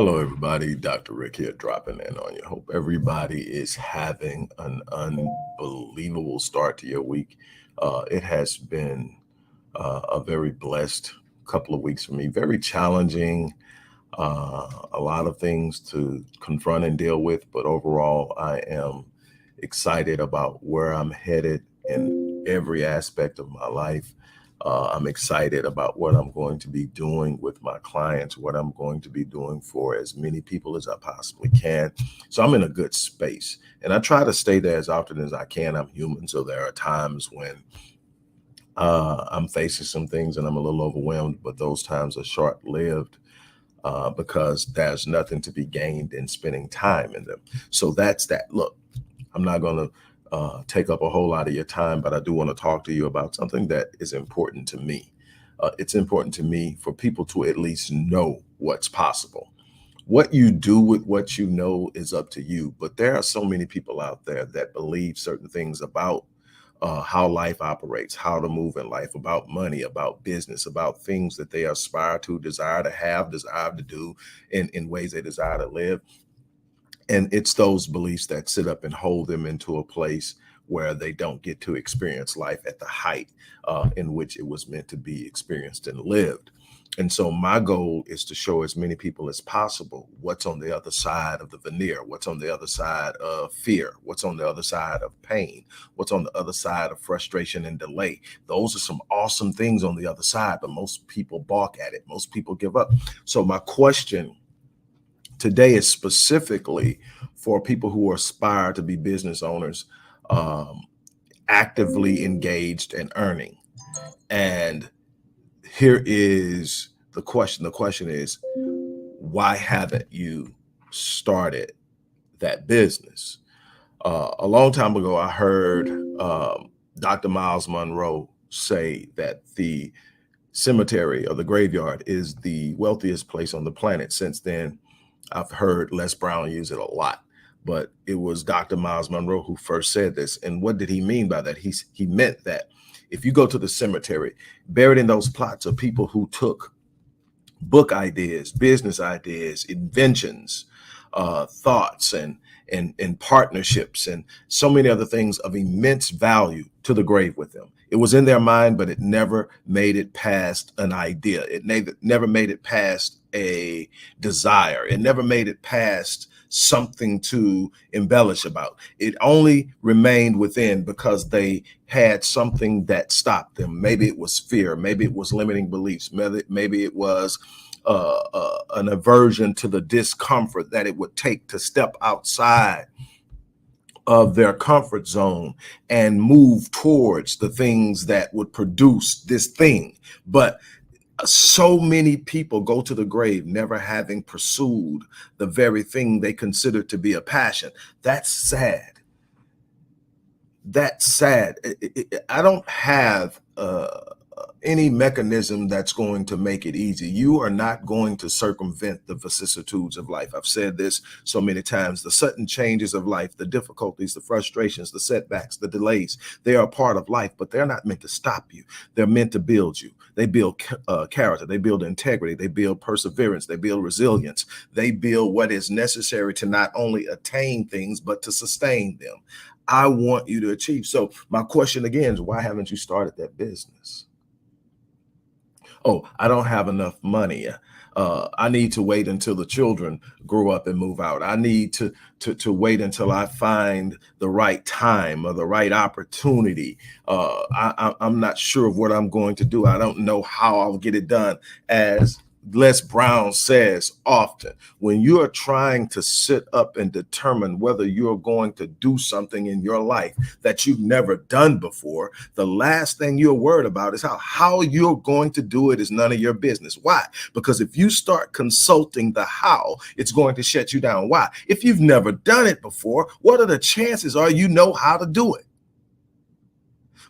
Hello, everybody. Dr. Rick here, dropping in on you. Hope everybody is having an unbelievable start to your week. It has been a very blessed couple of weeks for me, very challenging, a lot of things to confront and deal with. But overall, I am excited about where I'm headed in every aspect of my life. I'm excited about what I'm going to be doing with my clients, what I'm going to be doing for as many people as I possibly can. So I'm in a good space, and I try to stay there as often as I can. I'm human, so there are times when I'm facing some things and I'm a little overwhelmed, but those times are short-lived because there's nothing to be gained in spending time in them. So that's that. Look, I'm not going to take up a whole lot of your time, but I do want to talk to you about something that is important to me. It's important to me for people to at least know what's possible. What you do with what you know is up to you, but there are so many people out there that believe certain things about how life operates, how to move in life, about money, about business, about things that they aspire to, desire to have, desire to do in ways they desire to live. And it's those beliefs that sit up and hold them into a place where they don't get to experience life at the height in which it was meant to be experienced and lived. And so my goal is to show as many people as possible what's on the other side of the veneer, what's on the other side of fear, what's on the other side of pain, what's on the other side of frustration and delay. Those are some awesome things on the other side, but most people balk at it. Most people give up. So my question today is specifically for people who aspire to be business owners, actively engaged and earning. And here is the question. The question is, why haven't you started that business? A long time ago, I heard Dr. Miles Monroe say that the cemetery or the graveyard is the wealthiest place on the planet. Since then, I've heard Les Brown use it a lot, but it was Dr. Miles Monroe who first said this. And what did he mean by that? He meant that if you go to the cemetery, buried in those plots are people who took book ideas, business ideas, inventions, thoughts, and partnerships, and so many other things of immense value to the grave with them. It was in their mind, but it never made it past an idea. It never made it past a desire. It never made it past something to embellish about. It only remained within because they had something that stopped them. Maybe it was fear. Maybe it was limiting beliefs. Maybe it was an aversion to the discomfort that it would take to step outside of their comfort zone and move towards the things that would produce this thing. But so many people go to the grave never having pursued the very thing they consider to be a passion. That's sad. That's sad. I don't have any mechanism that's going to make it easy. You are not going to circumvent the vicissitudes of life. I've said this so many times. The sudden changes of life, the difficulties, the frustrations, the setbacks, the delays, they are a part of life, but they're not meant to stop you. They're meant to build you. They build character. They build integrity. They build perseverance. They build resilience. They build what is necessary to not only attain things, but to sustain them. I want you to achieve. So my question again is, why haven't you started that business? Oh, I don't have enough money. I need to wait until the children grow up and move out. I need to wait until I find the right time or the right opportunity. I'm not sure of what I'm going to do. I don't know how I'll get it done. As Les Brown says often, when you are trying to sit up and determine whether you're going to do something in your life that you've never done before, the last thing you're worried about is how you're going to do it is none of your business. Why? Because if you start consulting the how, it's going to shut you down. Why? If you've never done it before, what are the chances are you know how to do it?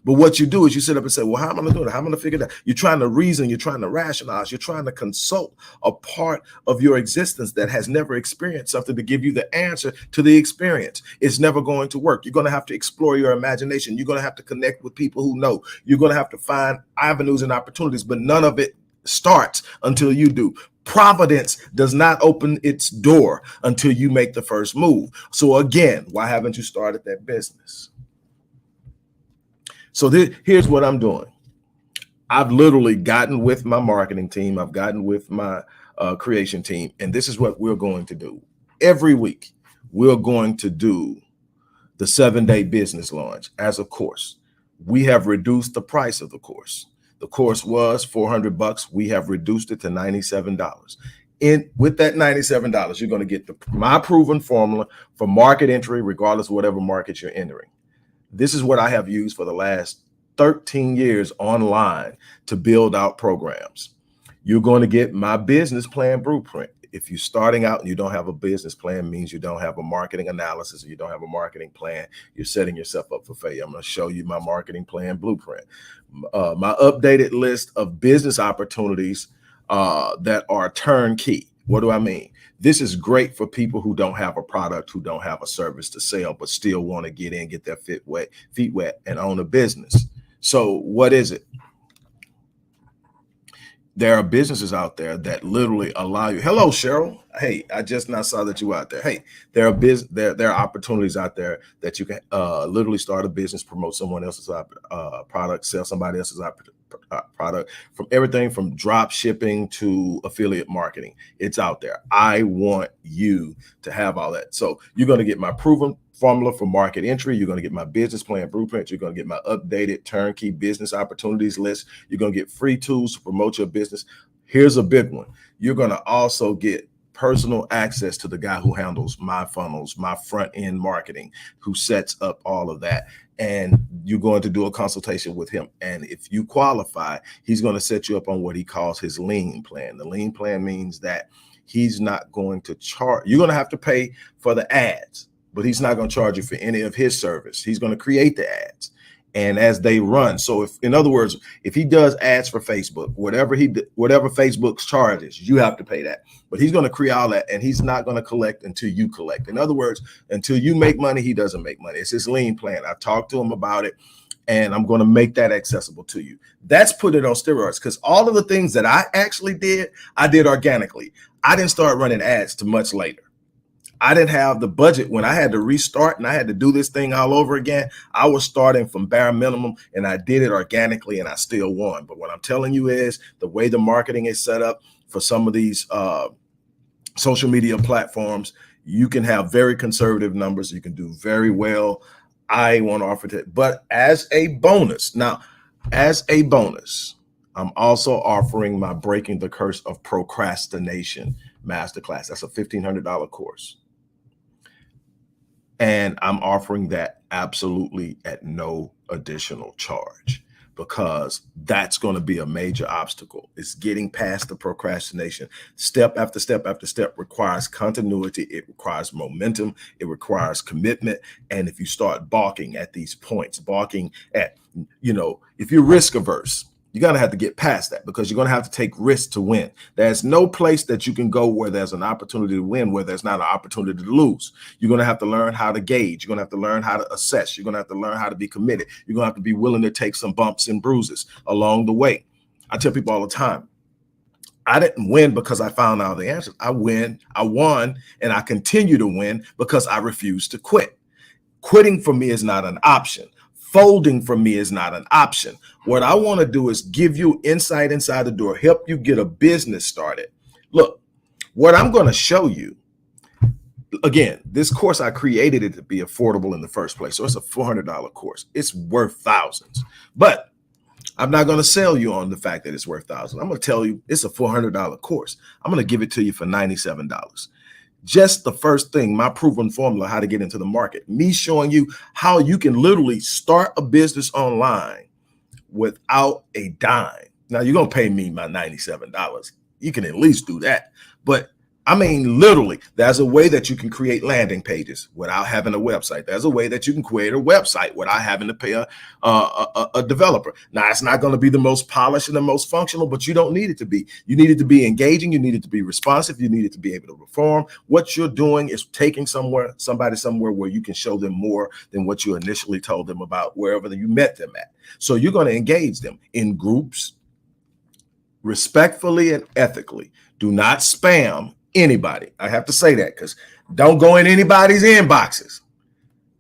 But what you do is you sit up and say, well, how am I going to do it? How am I going to figure it out? You're trying to reason. You're trying to rationalize. You're trying to consult a part of your existence that has never experienced something to give you the answer to the experience. It's never going to work. You're going to have to explore your imagination. You're going to have to connect with people who know. You're going to have to find avenues and opportunities, but none of it starts until you do. Providence does not open its door until you make the first move. So again, why haven't you started that business? So here's what I'm doing. I've literally gotten with my marketing team. I've gotten with my creation team. And this is what we're going to do. Every week, we're going to do the 7-day business launch as a course. We have reduced the price of the course. The course was $400. We have reduced it to $97. With that $97, you're going to get my proven formula for market entry, regardless of whatever market you're entering. This is what I have used for the last 13 years online to build out programs. You're going to get my business plan blueprint. If you're starting out and you don't have a business plan, means you don't have a marketing analysis, or you don't have a marketing plan, you're setting yourself up for failure. I'm going to show you my marketing plan blueprint. My updated list of business opportunities that are turnkey. What do I mean? This is great for people who don't have a product, who don't have a service to sell, but still want to get in, get their feet wet, and own a business. So what is it? There are businesses out there that literally allow you. Hello, Cheryl. Hey, I just now saw that you out there. Hey, there are opportunities out there that you can literally start a business, promote someone else's product, sell somebody else's product, from everything from drop shipping to affiliate marketing. It's out there. I want you to have all that. So you're going to get my proven formula for market entry. You're going to get my business plan blueprint. You're going to get my updated turnkey business opportunities list. You're going to get free tools to promote your business. Here's a big one. You're going to also get personal access to the guy who handles my funnels, my front end marketing, who sets up all of that. And you're going to do a consultation with him. And if you qualify, he's going to set you up on what he calls his lean plan. The lean plan means that he's not going to charge. You're going to have to pay for the ads, but he's not going to charge you for any of his service. He's going to create the ads. And as they run, so if, in other words, if he does ads for Facebook, whatever Facebook's charges, you have to pay that. But he's going to create all that, and he's not going to collect until you collect. In other words, until you make money, he doesn't make money. It's his lean plan. I talked to him about it, and I'm going to make that accessible to you. That's put it on steroids, because all of the things that I actually did, I did organically. I didn't start running ads till much later. I didn't have the budget when I had to restart and I had to do this thing all over again. I was starting from bare minimum, and I did it organically, and I still won. But what I'm telling you is the way the marketing is set up for some of these social media platforms, you can have very conservative numbers. You can do very well. I want to offer it, but as a bonus, I'm also offering my Breaking the Curse of Procrastination masterclass. That's a $1,500 course. And I'm offering that absolutely at no additional charge, because that's going to be a major obstacle. It's getting past the procrastination. Step after step after step requires continuity. It requires momentum. It requires commitment. And if you start balking at these points, balking at, if you're risk averse, you're going to have to get past that, because you're going to have to take risks to win. There's no place that you can go where there's an opportunity to win, where there's not an opportunity to lose. You're going to have to learn how to gauge. You're going to have to learn how to assess. You're going to have to learn how to be committed. You're going to have to be willing to take some bumps and bruises along the way. I tell people all the time, I didn't win because I found out the answers. I won, and I continue to win because I refuse to quit. Quitting for me is not an option. Folding for me is not an option. What I want to do is give you insight inside the door, help you get a business started. Look, what I'm going to show you, again, this course, I created it to be affordable in the first place. So it's a $400 course. It's worth thousands, but I'm not going to sell you on the fact that it's worth thousands. I'm going to tell you it's a $400 course. I'm going to give it to you for $97. Just the first thing, my proven formula, how to get into the market, me showing you how you can literally start a business online without a dime. Now, you're going to pay me my $97. You can at least do that. But I mean, literally, there's a way that you can create landing pages without having a website. There's a way that you can create a website without having to pay a developer. Now, it's not going to be the most polished and the most functional, but you don't need it to be. You need it to be engaging. You need it to be responsive. You need it to be able to perform. What you're doing is taking somebody somewhere where you can show them more than what you initially told them about wherever you met them at. So you're going to engage them in groups, respectfully and ethically. Do not spam anybody. I have to say that because don't go in anybody's inboxes.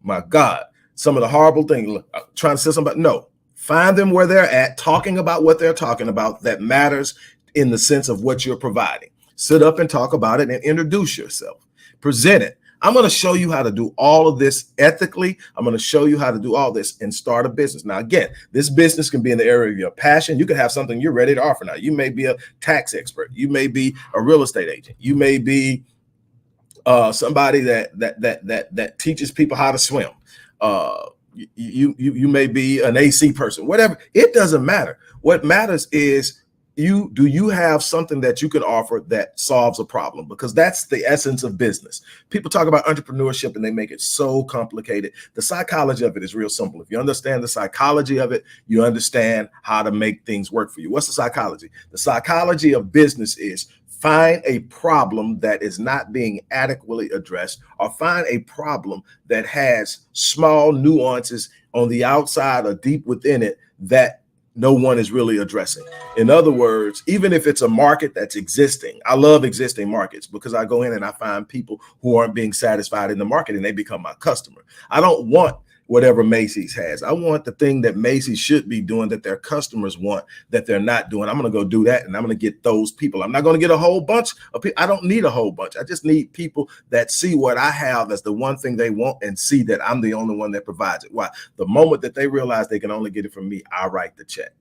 My God, some of the horrible things. Look, I'm trying to say something, no. Find them where they're at, talking about what they're talking about that matters in the sense of what you're providing. Sit up and talk about it and introduce yourself. Present it. I'm going to show you how to do all of this ethically. I'm going to show you how to do all this and start a business. Now, again, this business can be in the area of your passion. You could have something you're ready to offer now. You may be a tax expert. You may be a real estate agent. You may be somebody that teaches people how to swim. You may be an AC person, whatever. It doesn't matter. What matters is do you have something that you can offer that solves a problem? Because that's the essence of business. People talk about entrepreneurship and they make it so complicated. The psychology of it is real simple. If you understand the psychology of it, you understand how to make things work for you. What's the psychology? The psychology of business is find a problem that is not being adequately addressed, or find a problem that has small nuances on the outside or deep within it that no one is really addressing. In other words, even if it's a market that's existing, I love existing markets because I go in and I find people who aren't being satisfied in the market and they become my customer. I don't want whatever Macy's has. I want the thing that Macy's should be doing that their customers want that they're not doing. I'm going to go do that and I'm going to get those people. I'm not going to get a whole bunch of people. I don't need a whole bunch. I just need people that see what I have as the one thing they want and see that I'm the only one that provides it. Why? The moment that they realize they can only get it from me, I write the check.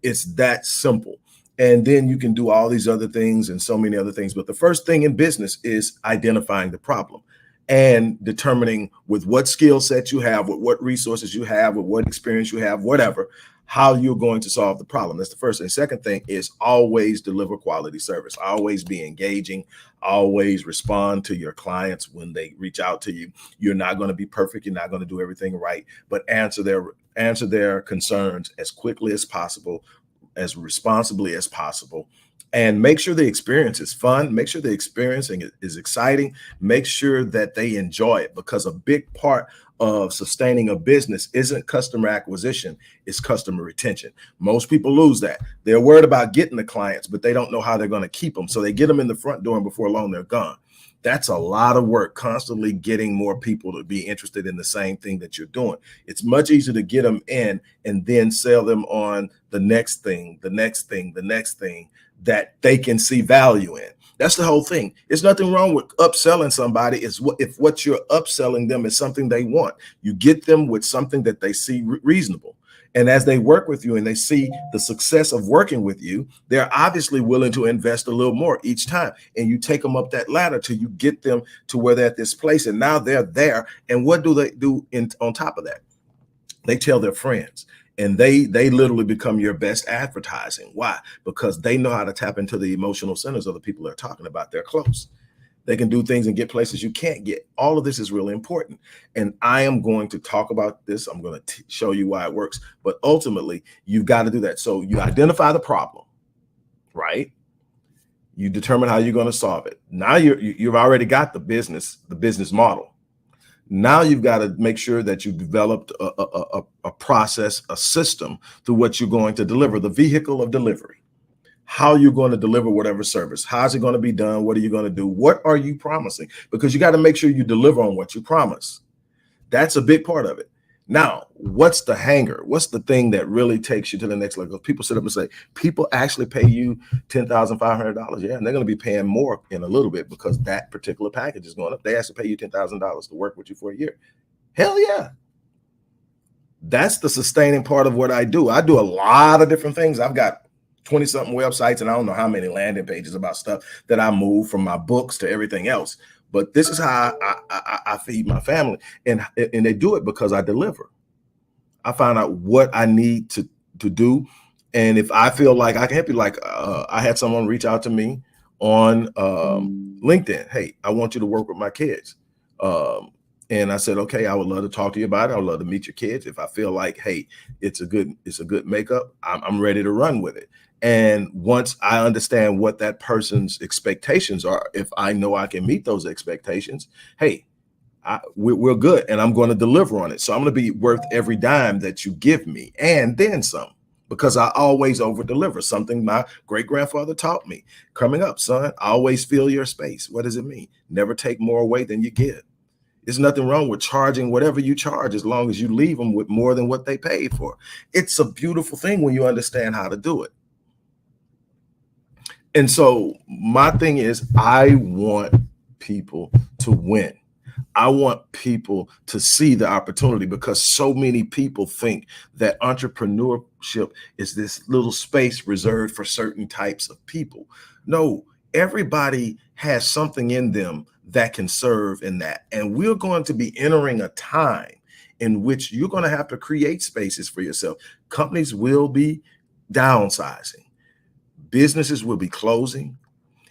It's that simple. And then you can do all these other things and so many other things. But the first thing in business is identifying the problem and determining with what skill set you have, with what resources you have, with what experience you have, whatever, how you're going to solve the problem. That's the first thing. Second thing is always deliver quality service. Always be engaging. Always respond to your clients when they reach out to you. You're not going to be perfect. You're not going to do everything right, but answer their concerns as quickly as possible, as responsibly as possible. And make sure the experience is fun. Make sure the experiencing is exciting. Make sure that they enjoy it, because a big part of sustaining a business isn't customer acquisition, it's customer retention. Most people lose that. They're worried about getting the clients, but they don't know how they're going to keep them. So they get them in the front door and before long, they're gone. That's a lot of work, constantly getting more people to be interested in the same thing that you're doing. It's much easier to get them in and then sell them on the next thing, the next thing, the next thing that they can see value in. That's the whole thing. There's nothing wrong with upselling somebody. If what you're upselling them is something they want, you get them with something that they see reasonable. And as they work with you and they see the success of working with you, they're obviously willing to invest a little more each time. And you take them up that ladder till you get them to where they're at this place. And now they're there. And what do they do on top of that? They tell their friends. And they literally become your best advertising. Why? Because they know how to tap into the emotional centers of the people they're talking about. They're close. They can do things and get places you can't get. All of this is really important. And I am going to talk about this. I'm going to show you why it works. But ultimately, you've got to do that. So you identify the problem, right? You determine how you're going to solve it. Now you've already got the business model. Now you've got to make sure that you developed a process, a system through what you're going to deliver, the vehicle of delivery. How you're going to deliver whatever service. How's it going to be done? What are you going to do? What are you promising? Because you got to make sure you deliver on what you promise. That's a big part of it. Now, what's the hanger? What's the thing that really takes you to the next level? People sit up and say, people actually pay you $10,500. Yeah, and they're going to be paying more in a little bit because that particular package is going up. They actually pay you $10,000 to work with you for a year. Hell yeah. That's the sustaining part of what I do. I do a lot of different things. I've got 20 something websites and I don't know how many landing pages about stuff that I move from my books to everything else. But this is how I feed my family. And they do it because I deliver. I find out what I need to do. And if I feel like I can help you, like I had someone reach out to me on LinkedIn. Hey, I want you to work with my kids. And I said, okay, I would love to talk to you about it. I would love to meet your kids. If I feel like, hey, it's a good makeup, I'm ready to run with it. And once I understand what that person's expectations are, if I know I can meet those expectations, hey, we're good and I'm going to deliver on it. So I'm going to be worth every dime that you give me and then some, because I always over deliver. Something my great grandfather taught me coming up, son, always fill your space. What does it mean? Never take more away than you give. There's nothing wrong with charging whatever you charge as long as you leave them with more than what they paid for. It's a beautiful thing when you understand how to do it. And so my thing is, I want people to win. I want people to see the opportunity, because so many people think that entrepreneurship is this little space reserved for certain types of people. No, everybody has something in them that can serve in that. And we're going to be entering a time in which you're going to have to create spaces for yourself. Companies will be downsizing. Businesses will be closing.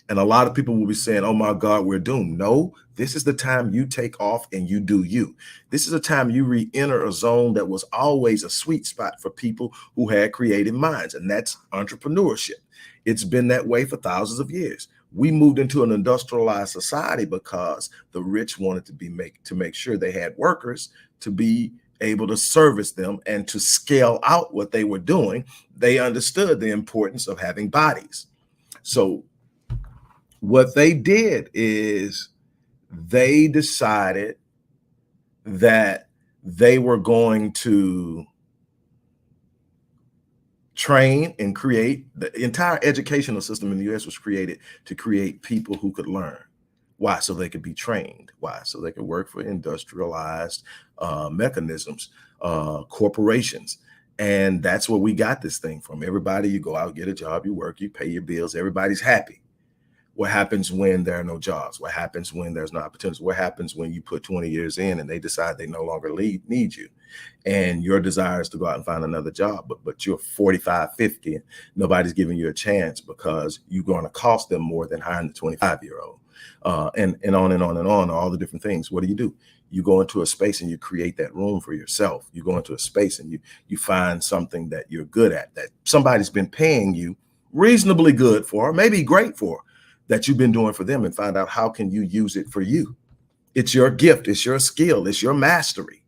And a lot of people will be saying, oh my God, we're doomed. No, this is the time you take off and you do you. This is a time you re-enter a zone that was always a sweet spot for people who had creative minds, and that's entrepreneurship. It's been that way for thousands of years. We moved into an industrialized society because the rich wanted to make sure they had workers to be able to service them and to scale out what they were doing. They understood the importance of having bodies. So what they did is they decided that they were going to train and create. The entire educational system in the US was created to create people who could learn. Why? So they could be trained. Why? So they could work for industrialized mechanisms, corporations. And that's where we got this thing from. Everybody, you go out, get a job, you work, you pay your bills, everybody's happy. What happens when there are no jobs? What happens when there's no opportunities? What happens when you put 20 years in and they decide they no longer need you? And your desire is to go out and find another job, but you're 45, 50, and nobody's giving you a chance because you're going to cost them more than hiring the 25-year-old. And on and on and on, all the different things. What do? You go into a space and you create that room for yourself. You go into a space and you find something that you're good at, that somebody's been paying you reasonably good for, maybe great for, that you've been doing for them, and find out how can you use it for you. It's your gift, it's your skill, it's your mastery.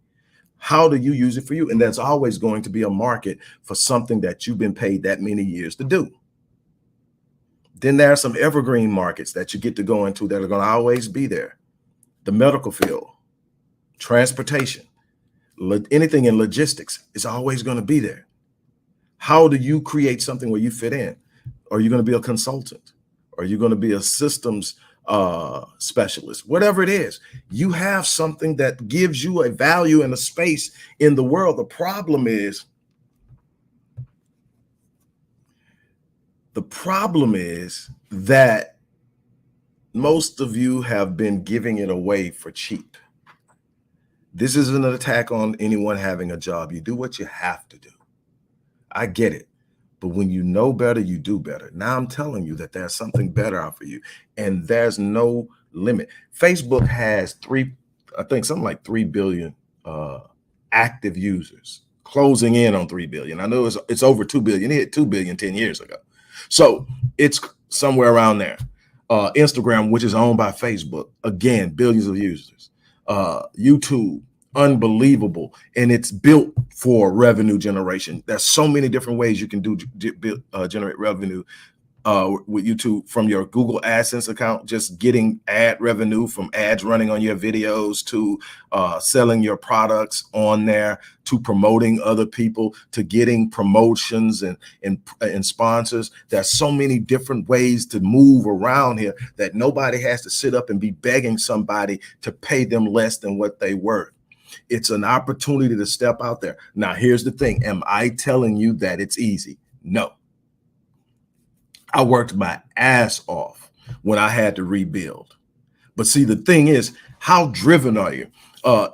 How do you use it for you? And there's always going to be a market for something that you've been paid that many years to do. Then there are some evergreen markets that you get to go into that are going to always be there. The medical field, transportation, anything in logistics is always going to be there. How do you create something where you fit in? Are you going to be a consultant? Are you going to be a systems specialist? Whatever it is, you have something that gives you a value and a space in the world. The problem is that most of you have been giving it away for cheap. This isn't an attack on anyone having a job. You do what you have to do. I get it. But when you know better, you do better. Now I'm telling you that there's something better out for you, and there's no limit. Facebook has something like 3 billion active users, closing in on 3 billion. I know it's over 2 billion. It hit 2 billion 10 years ago. So it's somewhere around there. Instagram, which is owned by Facebook, again, billions of users. YouTube, unbelievable, and it's built for revenue generation. There's so many different ways you can generate revenue with YouTube, from your Google AdSense account, just getting ad revenue from ads running on your videos, to selling your products on there, to promoting other people, to getting promotions and sponsors. There's so many different ways to move around here that nobody has to sit up and be begging somebody to pay them less than what they worth. It's an opportunity to step out there. Now, here's the thing. Am I telling you that it's easy? No. I worked my ass off when I had to rebuild. But see, the thing is, how driven are you?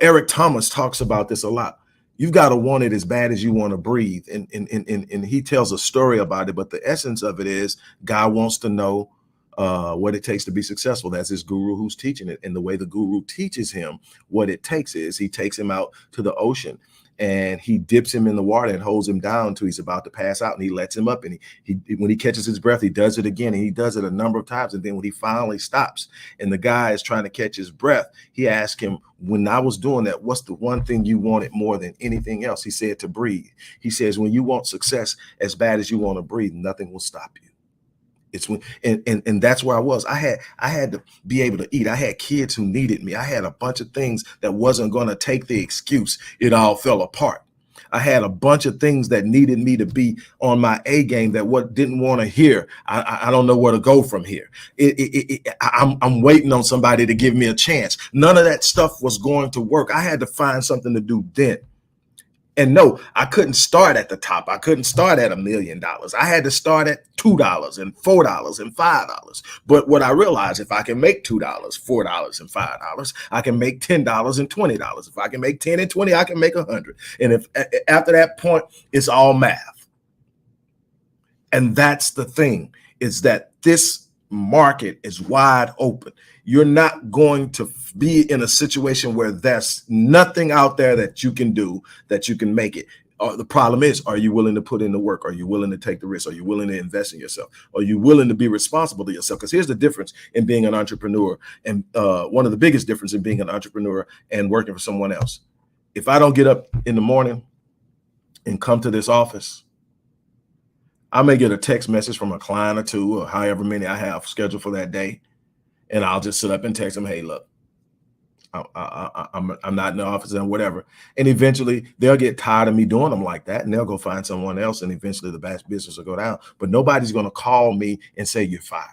Eric Thomas talks about this a lot. You've got to want it as bad as you want to breathe. And he tells a story about it. But the essence of it is, God wants to know what it takes to be successful. That's his guru who's teaching it. And the way the guru teaches him what it takes is, he takes him out to the ocean and he dips him in the water and holds him down until he's about to pass out, and he lets him up, and he when he catches his breath, he does it again, and he does it a number of times. And then when he finally stops and the guy is trying to catch his breath, he asked him, when I was doing that, what's the one thing you wanted more than anything else? He said, to breathe. He says, when you want success as bad as you want to breathe, nothing will stop you. It's when, and that's where I was. I had to be able to eat. I had kids who needed me. I had a bunch of things that wasn't going to take the excuse. It all fell apart. I had a bunch of things that needed me to be on my A game that what didn't want to hear. I don't know where to go from here. I'm waiting on somebody to give me a chance. None of that stuff was going to work. I had to find something to do then. And no, I couldn't start at the top. I couldn't start at $1 million. I had to start at $2 and $4 and $5. But what I realized, if I can make $2, $4 and $5, I can make $10 and $20. If I can make 10 and 20, I can make 100. And if after that point, it's all math. And that's the thing, is that this market is wide open. You're not going to be in a situation where there's nothing out there that you can do that you can make it. The problem is, are you willing to put in the work? Are you willing to take the risk? Are you willing to invest in yourself? Are you willing to be responsible to yourself? Because here's the difference in being an entrepreneur, and one of the biggest difference in being an entrepreneur and working for someone else. If I don't get up in the morning and come to this office, I may get a text message from a client or two, or however many I have scheduled for that day, and I'll just sit up and text them, hey, look, I'm not in the office and whatever. And eventually they'll get tired of me doing them like that, and they'll go find someone else, and eventually the business will go down. But nobody's going to call me and say you're fired.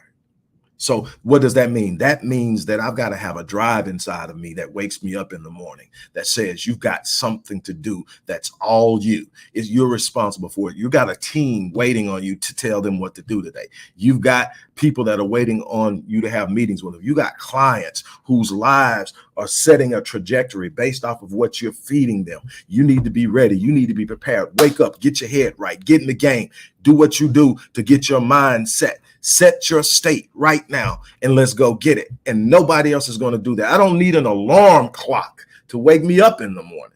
So what does that mean? That means that I've got to have a drive inside of me that wakes me up in the morning, that says you've got something to do. That's all you. You're responsible for it. You got a team waiting on you to tell them what to do today. You've got people that are waiting on you to have meetings with them. You got clients whose lives are setting a trajectory based off of what you're feeding them. You need to be ready. You need to be prepared. Wake up, get your head right, get in the game, do what you do to get your mind set. Set your state right now and let's go get it. And nobody else is going to do that. I don't need an alarm clock to wake me up in the morning.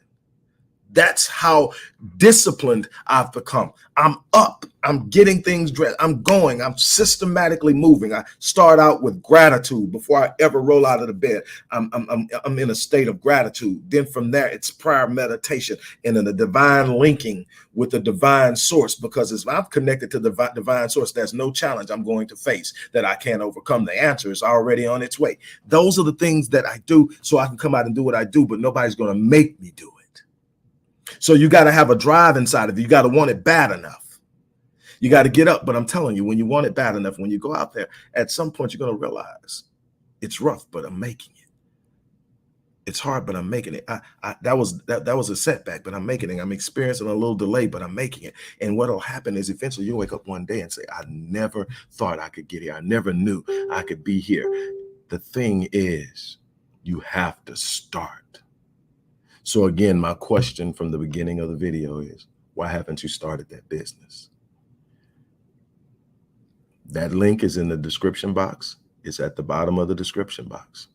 That's how disciplined I've become. I'm up. I'm getting things dressed. I'm going. I'm systematically moving. I start out with gratitude before I ever roll out of the bed. I'm in a state of gratitude. Then from there, it's prior meditation and then the divine linking with the divine source. Because if I'm connected to the divine source, there's no challenge I'm going to face that I can't overcome. The answer is already on its way. Those are the things that I do so I can come out and do what I do, but nobody's going to make me do it. So you got to have a drive inside of you. You got to want it bad enough. You got to get up. But I'm telling you, when you want it bad enough, when you go out there, at some point, you're going to realize it's rough, but I'm making it. It's hard, but I'm making it. That was a setback, but I'm making it. I'm experiencing a little delay, but I'm making it. And what'll happen is eventually you'll wake up one day and say, I never thought I could get here. I never knew I could be here. The thing is, you have to start. So again, my question from the beginning of the video is, why haven't you started that business? That link is in the description box. It's at the bottom of the description box.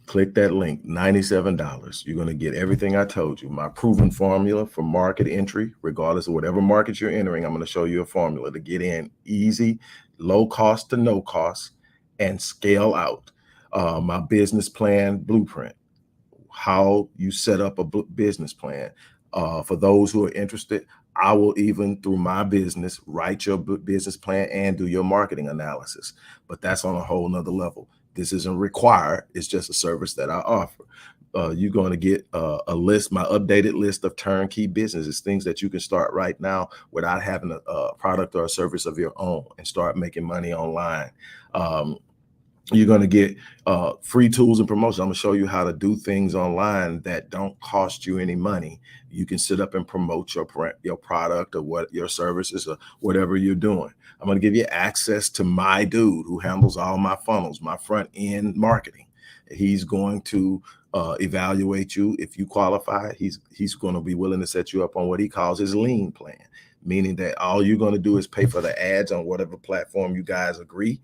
Click that link, $97. You're going to get everything I told you. My proven formula for market entry, regardless of whatever market you're entering. I'm going to show you a formula to get in easy, low cost to no cost, and scale out. My business plan blueprint. How you set up a business plan. For those who are interested, I will even through my business write your business plan and do your marketing analysis. But that's on a whole nother level. This isn't required. It's just a service that I offer. You're going to get a list, my updated list of turnkey businesses, things that you can start right now without having a product or a service of your own and start making money online. You're going to get free tools and promotions. I'm going to show you how to do things online that don't cost you any money. You can sit up and promote your product or what your services or whatever you're doing. I'm going to give you access to my dude who handles all my funnels, my front end marketing. He's going to evaluate you. If you qualify, he's going to be willing to set you up on what he calls his lean plan, meaning that all you're going to do is pay for the ads on whatever platform you guys agree.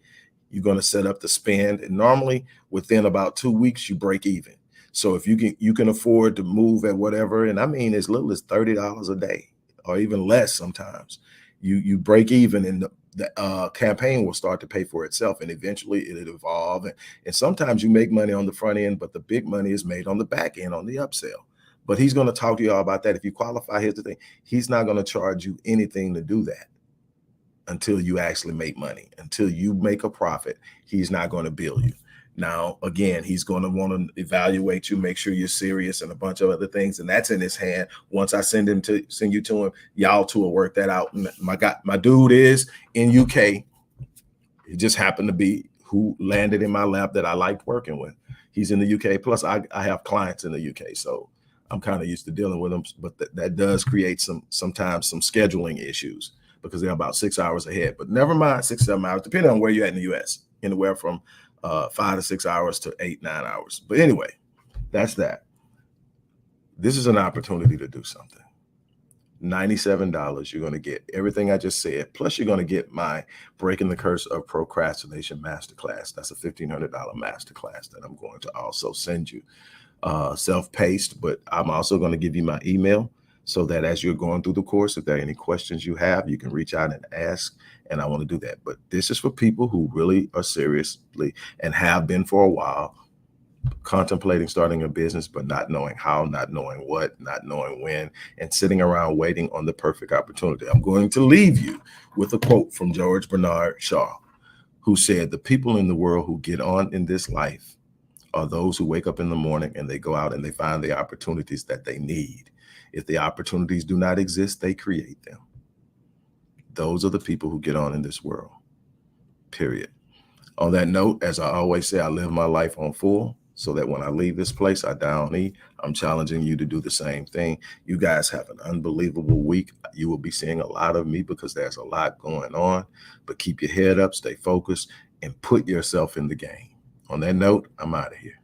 You're going to set up the spend, and normally within about 2 weeks, you break even. So if you can afford to move at whatever, and I mean as little as $30 a day or even less sometimes, you break even, and the campaign will start to pay for itself, and eventually it'll evolve. And sometimes you make money on the front end, but the big money is made on the back end on the upsell. But he's going to talk to you all about that. If you qualify, here's the thing: he's not going to charge you anything to do that until you actually make money. Until you make a profit, he's not going to bill you. Now, again, he's going to want to evaluate you, make sure you're serious, and a bunch of other things. And that's in his hand. Once I send you to him, y'all two will work that out. And my dude is in UK. It just happened to be who landed in my lap that I liked working with. He's in the UK. Plus, I have clients in the UK, so I'm kind of used to dealing with them. But that does create sometimes some scheduling issues, because they're about 6 hours ahead. But never mind, 6, 7 hours, depending on where you're at in the US, anywhere from 5 to 6 hours to 8, 9 hours. But anyway, that's that. This is an opportunity to do something. $97, you're going to get everything I just said. Plus, you're going to get my Breaking the Curse of Procrastination Masterclass. That's a $1,500 masterclass that I'm going to also send you. Self-paced, but I'm also going to give you my email, so that as you're going through the course, if there are any questions you have, you can reach out and ask, and I want to do that. But this is for people who really are seriously, and have been for a while, contemplating starting a business, but not knowing how, not knowing what, not knowing when, and sitting around waiting on the perfect opportunity. I'm going to leave you with a quote from George Bernard Shaw, who said, "The people in the world who get on in this life are those who wake up in the morning and they go out and they find the opportunities that they need. If the opportunities do not exist, they create them. Those are the people who get on in this world, period." On that note, as I always say, I live my life on full, so that when I leave this place, I don't eat. I'm challenging you to do the same thing. You guys have an unbelievable week. You will be seeing a lot of me because there's a lot going on, but keep your head up, stay focused, and put yourself in the game. On that note, I'm out of here.